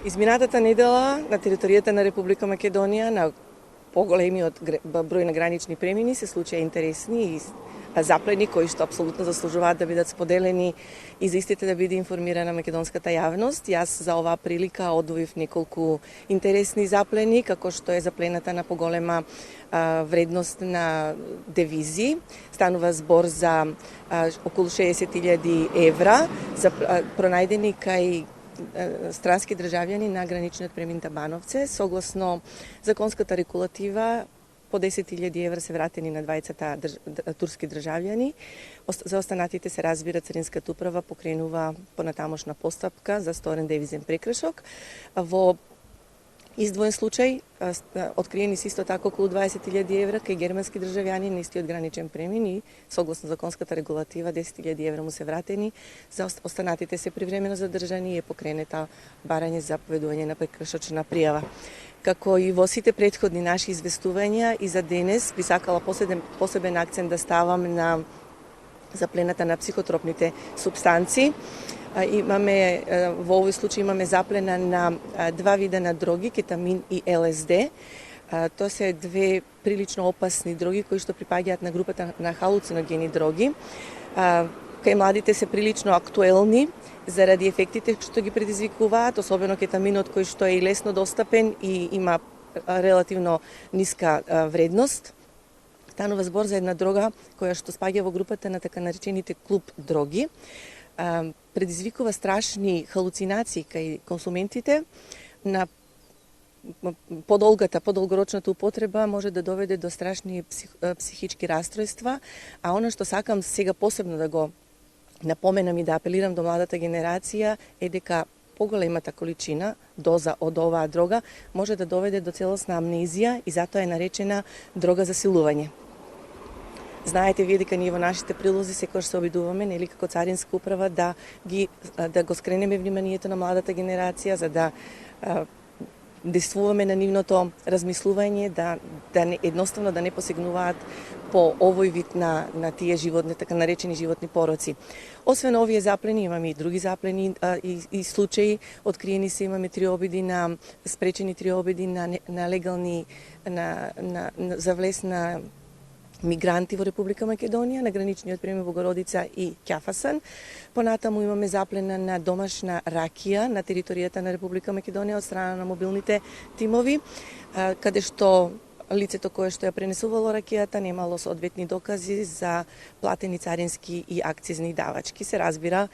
Изминатата недела на територијата на Република Македонија на поголемиот број на гранични премини се случија интересни и заплени кои што апсолутно заслужуваат да бидат споделени и за истите да биде информирана македонската јавност. Јас за оваа прилика одвоив неколку интересни заплени, како што е заплената на поголема вредност на девизи. Станува збор за околу 60.000 евра за пронајдени кај странски државјани на граничниот премин Табановце. Согласно законската регулатива, по 10.000 евра се вратени на двајцата турски државјани. За останатите се разбира Царинската управа покренува понатамошна постапка за сторен девизен прекршок. Во издвоен случај откриени се исто така околу 20.000 евра кај германски државјани на истиот граничен премин и согласно законската регулатива 10.000 евра му се вратени, за останатите се привремено задржани и е покренета барање за поведување на прекршочна пријава. Како и во сите претходни наши известувања и за денес би сакала посебен акцент да ставам на заплената на психотропните супстанци. Во овој случај имаме заплена на два вида на дроги, кетамин и ЛСД. Тоа се две прилично опасни дроги кои што припаѓаат на групата на халуциногени дроги. Кај младите се прилично актуелни заради ефектите што ги предизвикуваат, особено кетаминот кој што е и лесно достапен и има релативно ниска вредност. Станува збор за една дрога која што спаѓа во групата на така наречените клуб дроги. Предизвикува страшни халуцинации кај консументите. На подолгорочната употреба може да доведе до страшни психички растројства, а она што сакам сега посебно да го напоменам и да апелирам до младата генерација е дека поголемата количина доза од оваа дрога може да доведе до целосна амнезија и затоа е наречена дрога за силување. Знаете вие дека ние во нашите прилози секогаш се обидуваме, нели како Царинска управа, да го скренеме вниманието на младата генерација, за да действуваме на нивното размислување, едноставно да не посегнуваат по овој вид на тие животни, така наречени животни пороци. Освен овие заплени, имаме и други заплени и случаи. Откриени се имаме спречени три обиди на легални за влез на мигранти во Република Македонија, на граничниот премин Богородица и Ќафасан. Понатаму имаме заплена на домашна ракија на територијата на Република Македонија од страна на мобилните тимови, каде што лицето кое што ја пренесувало ракијата немало соодветни докази за платени царински и акцизни давачки. Се разбира,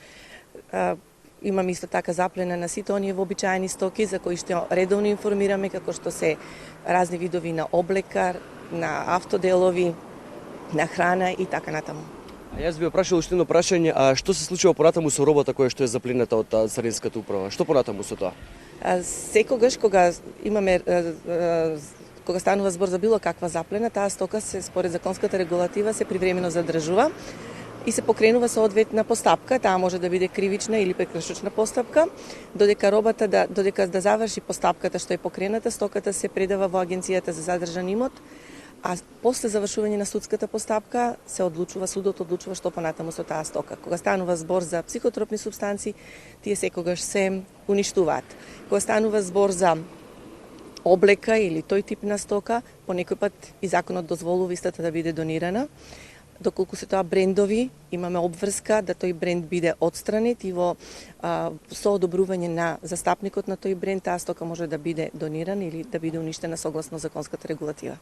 имаме исто така заплена на сите оние вообичаени стоки за кои што редовно информираме, како што се разни видови на облека, на автоделови, на храна и така натаму. Јас би прашал уште едно прашање, што се случува понатаму со робата која што е заплената од Царинската управа? Што понатаму со тоа? Секогаш кога станува збор за било каква заплена, таа стока се според законската регулатива се привремено задржува и се покренува соодветна постапка, таа може да биде кривична или прекршочна постапка, додека да заврши постапката што е покрената, стоката се предава во Агенцијата за задржан имот, а после завршување на судската постапка судот одлучува што понатаму со таа стока. Кога станува збор за психотропни супстанци, тие секогаш се уништуваат. Кога станува збор за облека или тој тип на стока, по некој пат и законот дозволува истата да биде донирана. Доколку се тоа брендови, имаме обврска да тој бренд биде отстранет и со одобрување на застапникот на тој бренд, таа стока може да биде донирана или да биде уништена согласно законската регулатива.